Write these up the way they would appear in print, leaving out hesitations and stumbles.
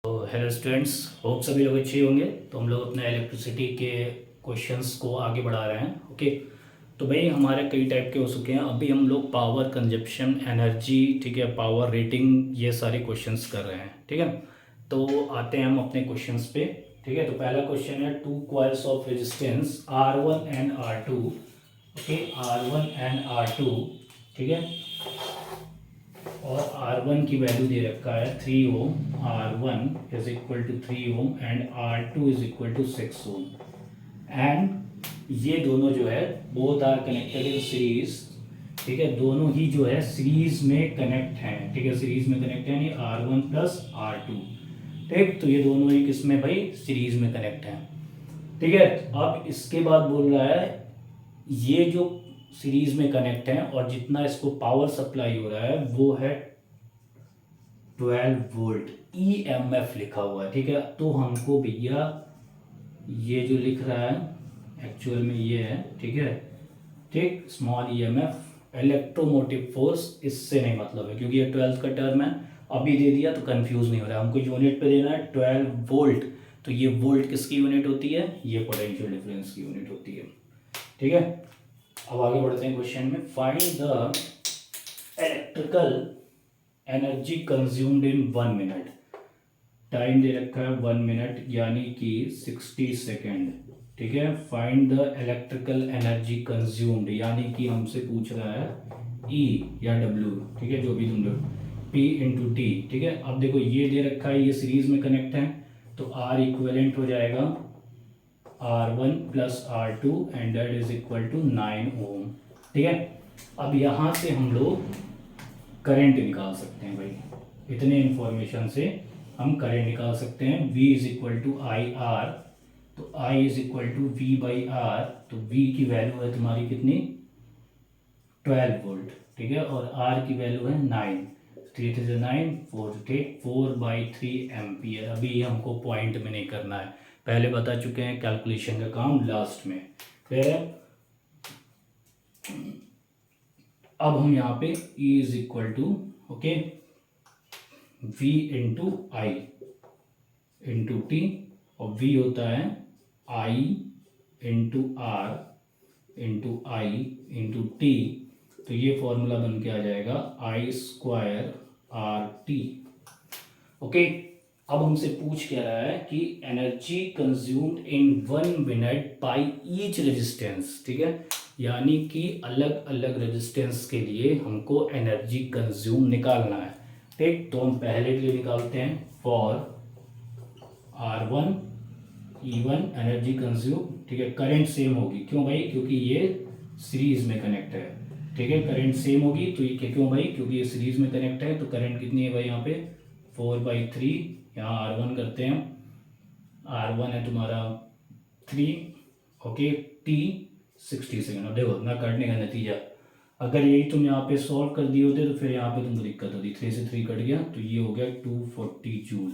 Hello students, hope सभी लोग अच्छे होंगे। तो हम लोग अपने इलेक्ट्रिसिटी के क्वेश्चंस को आगे बढ़ा रहे हैं। ओके, तो भाई हमारे कई टाइप के हो चुके हैं। अभी हम लोग पावर कंजप्शन, एनर्जी, ठीक है, पावर रेटिंग, ये सारे क्वेश्चंस कर रहे हैं। ठीक है, तो आते हैं हम अपने क्वेश्चंस पे। ठीक है, तो पहला क्वेश्चन है two coils of resistance R1 and R2। Okay, R1 and R2, ठीक है, और R1 की वैल्यू दे रखा है 3 ohm. R1 is equal to 3 ohm and R2 is equal to 6 ohm. And ये दोनों जो है both are connected in series. ठीक है, दोनों ही जो है सीरीज में कनेक्ट हैं। ठीक है, सीरीज में कनेक्ट है, यानी R1 प्लस R2। ठीक, तो ये दोनों ही किस में भाई, सीरीज में कनेक्ट हैं। ठीक है, अब इसके बाद बोल रहा है ये जो सीरीज में कनेक्ट हैं और जितना इसको पावर सप्लाई हो रहा है वो है 12 वोल्ट। EMF लिखा हुआ है। ठीक है, तो हमको भैया ये जो लिख रहा है एक्चुअल में ये है। ठीक है, ठीक, स्मॉल EMF इलेक्ट्रोमोटिव फोर्स, इससे नहीं मतलब है क्योंकि ये 12th का टर्म है। अभी दे दिया तो कंफ्यूज नहीं हो रहा है। हमको यूनिट पे देना है 12 वोल्ट। तो ये वोल्ट किसकी यूनिट होती है, ये पोटेंशियल डिफरेंस की यूनिट होती है। ठीक है, अब आगे बढ़ते हैं क्वेश्चन में। Find the electrical energy consumed in 1 minute. Time दे रखा है 1 मिनट, यानी कि 60 सेकेंड। ठीक है, find the electrical energy consumed, यानी कि हमसे पूछ रहा है E या W। ठीक है, जो भी तुम लोग P इंटू टी। ठीक है, अब देखो ये दे रखा है, ये सीरीज में कनेक्ट है, तो R इक्विवेलेंट हो जाएगा R1 plus R2 and that is equal to 9 ohm. ठीक है, अब यहाँ से हम लोग करंट निकाल सकते हैं भाई। इतने इंफॉर्मेशन से हम करंट निकाल सकते हैं। V is equal to I R, तो I is equal to V by R. तो V की वैल्यू है तुम्हारी कितनी, 12 वोल्ट। ठीक है, और R की वैल्यू है 9। 3 3 9, 4 ठीक, 4/3 एम्पियर। अभी हमको पॉइंट में नहीं करना है, पहले बता चुके हैं, कैलकुलेशन का काम लास्ट में। फिर अब हम यहाँ पे E is equal to, okay, V into I into T, और V होता है I into R into I into T. तो ये फॉर्मूला बन के आ जाएगा I square R T. Okay, अब हमसे पूछ क्या रहा है कि energy consumed in 1 minute by each resistance. ठीक है, यानी कि अलग अलग रेजिस्टेंस के लिए हमको एनर्जी कंज्यूम निकालना है। ठीक, तो हम पहले के लिए निकालते हैं for R1 E1 energy consume. ठीक है, करंट सेम होगी, क्यों भाई, क्योंकि ये सीरीज में कनेक्ट है। ठीक है, करंट सेम होगी, तो ये क्यों भाई, क्योंकि ये सीरीज में कनेक्ट है, तो करंट कितनी है भाई यहाँ पे 4/3। यहाँ R1 करते हैं, R1 है तुम्हारा 3। Okay, T 60 second. अब देखो ना कटने का नतीजा, अगर यही तुम यहाँ पे सॉल्व कर दिए होते तो फिर यहाँ पे तुमको दिक्कत होती। 3 से 3 कट गया, तो ये हो गया 240 जूल।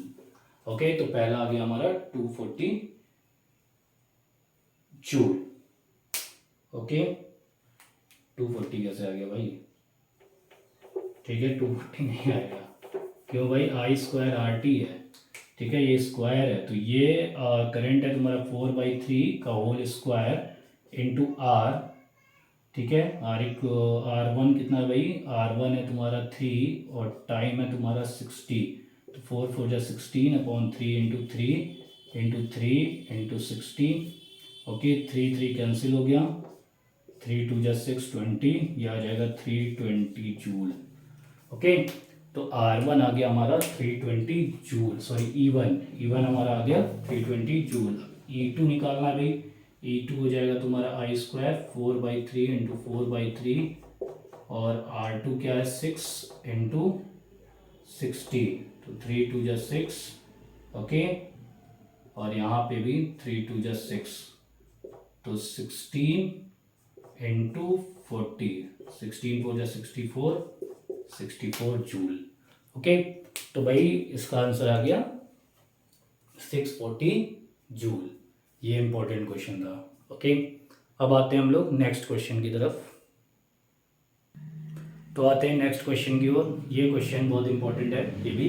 ओके, तो पहला आ गया हमारा 240 जूल। ओके, 240 कैसे आ गया भाई, ठीक है, 240 नहीं आएगा, क्यों भाई, आई स्क्वायर आर टी है। ठीक है, ये स्क्वायर है, तो ये करंट है तुम्हारा 4/3 का होल स्क्वायर इंटू आर। ठीक है, R1 कितना है भाई, R1 है तुम्हारा 3 और टाइम है तुम्हारा 60। तो 4 4 जा 16/3 इंटू 3 इंटू 60। ओके, 3 3 कैंसिल हो गया, 3 2 जा 6 20, ये आ जाएगा 320 जूल। ओके, तो R1 आ गया हमारा 320 जूल, सॉरी E1 हमारा आ गया 320 जूल। E2 निकालना है भाई, E2 हो जाएगा तुम्हारा आई स्क्वायर 4/3 इंटू 4/3, और R2 क्या है 6 इंटू 60, तो 3 2 जा 6। ओके, और यहाँ पे भी 3 2 जा 6, तो 16 इंटू 40, 16 4 जा 64 जूल। ओके, तो भाई इसका आंसर आ गया 640 जूल। ये इंपॉर्टेंट क्वेश्चन था। ओके, अब आते हैं हम लोग नेक्स्ट क्वेश्चन की तरफ। तो आते हैं नेक्स्ट क्वेश्चन की ओर। ये क्वेश्चन बहुत इंपॉर्टेंट है, ये भी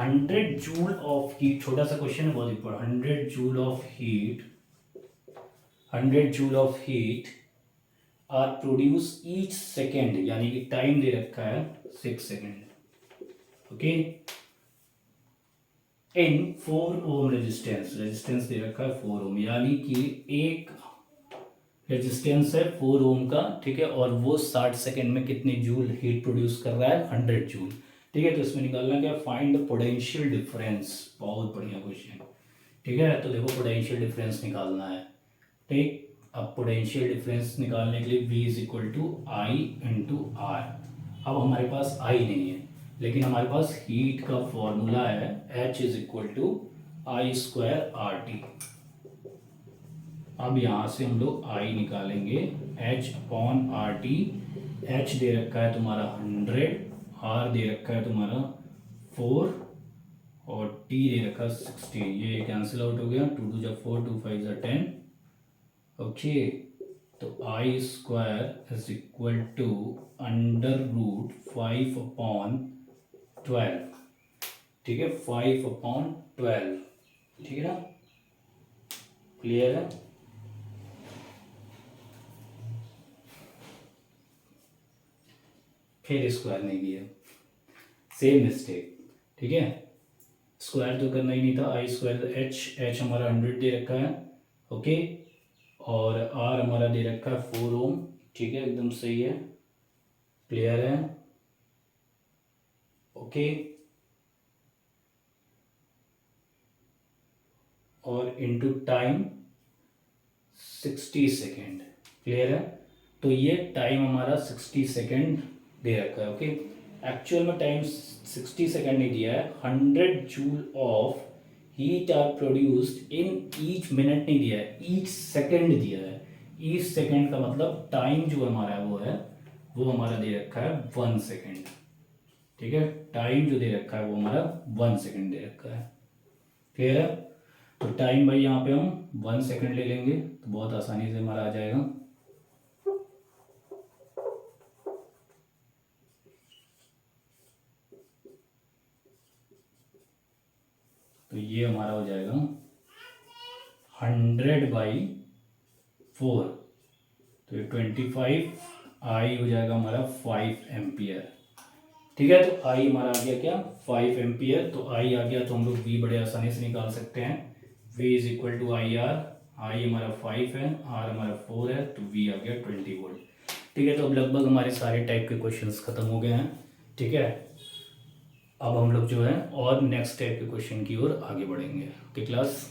100 जूल ऑफ हीट, छोटा सा क्वेश्चन है बहुत important, 100 joule of heat are produce each second, यानी कि टाइम दे रखा है 6 second, okay, in 4 ohm resistance दे रखा है 4 ओम, यानी कि एक रेजिस्टेंस है 4 ओम का, ठीक है, और वो 60 सेकेंड में कितनी जूल हीट प्रोड्यूस कर रहा है, 100 जूल, ठीक है। तो इसमें निकालना क्या, फाइंड द पोटेंशियल डिफरेंस, बहुत बढ़िया क्वेश्चन, ठीक है। तो देखो पोटेंशियल डिफरेंस निकालना है, ठीक। अब पोटेंशियल डिफरेंस निकालने के लिए V is equal to I into R. अब हमारे पास I नहीं है, लेकिन हमारे पास हीट का फॉर्मूला है H is equal to I square R T. अब यहाँ से हम लोग I निकालेंगे, H upon R T. H दे रखा है तुम्हारा 100, R दे रखा है तुम्हारा 4 और T दे रखा है 60। ये कैंसिल आउट हो गया, 2 2 जा 4, 2 5 जा 10, ओके। तो I square is equal to √5 upon 12, ठीक है, 5 अपॉन 12, ठीक है ना, क्लियर है। फिर स्क्वायर नहीं दिया, सेम मिस्टेक, ठीक है, स्क्वायर तो करना ही नहीं था। आई स्क्वायर एच हमारा 100 दे रखा है, ओके, और आर हमारा दे रखा है 4 ओम, ठीक है, एकदम सही है, क्लियर है, ओके। और इनटू टाइम 60 सेकेंड, क्लियर है। तो ये टाइम हमारा 60 सेकेंड दे रखा है, ओके। एक्चुअल में टाइम 60 सेकेंड नहीं दिया है, 100 joule of heat are produced in each minute नहीं दिया है, ईच सेकेंड दिया है। ईच सेकेंड का मतलब टाइम जो हमारा वो हमारा दे रखा है 1 सेकेंड, ठीक है, टाइम जो दे रखा है वो हमारा 1 सेकेंड दे रखा है, क्लियर है। तो टाइम भाई यहाँ पे हम 1 सेकेंड ले लेंगे तो बहुत आसानी से हमारा आ जाएगा। तो ये हमारा हो जाएगा 100/4, तो ये 25, आई हो जाएगा हमारा 5 एम्पियर, ठीक है। तो आई हमारा आ गया क्या, 5 एम्पियर। तो आई आ गया तो हम लोग वी बड़े आसानी से निकाल सकते हैं, V is equal to I R. I हमारा 5 है, आर हमारा 4 है, तो वी आ गया 20 वोल्ट, ठीक है। तो अब लगभग हमारे सारे टाइप के क्वेश्चंस खत्म हो गए हैं, ठीक है। अब हम लोग जो है और नेक्स्ट टाइप के क्वेश्चन की ओर आगे बढ़ेंगे, ओके क्लास।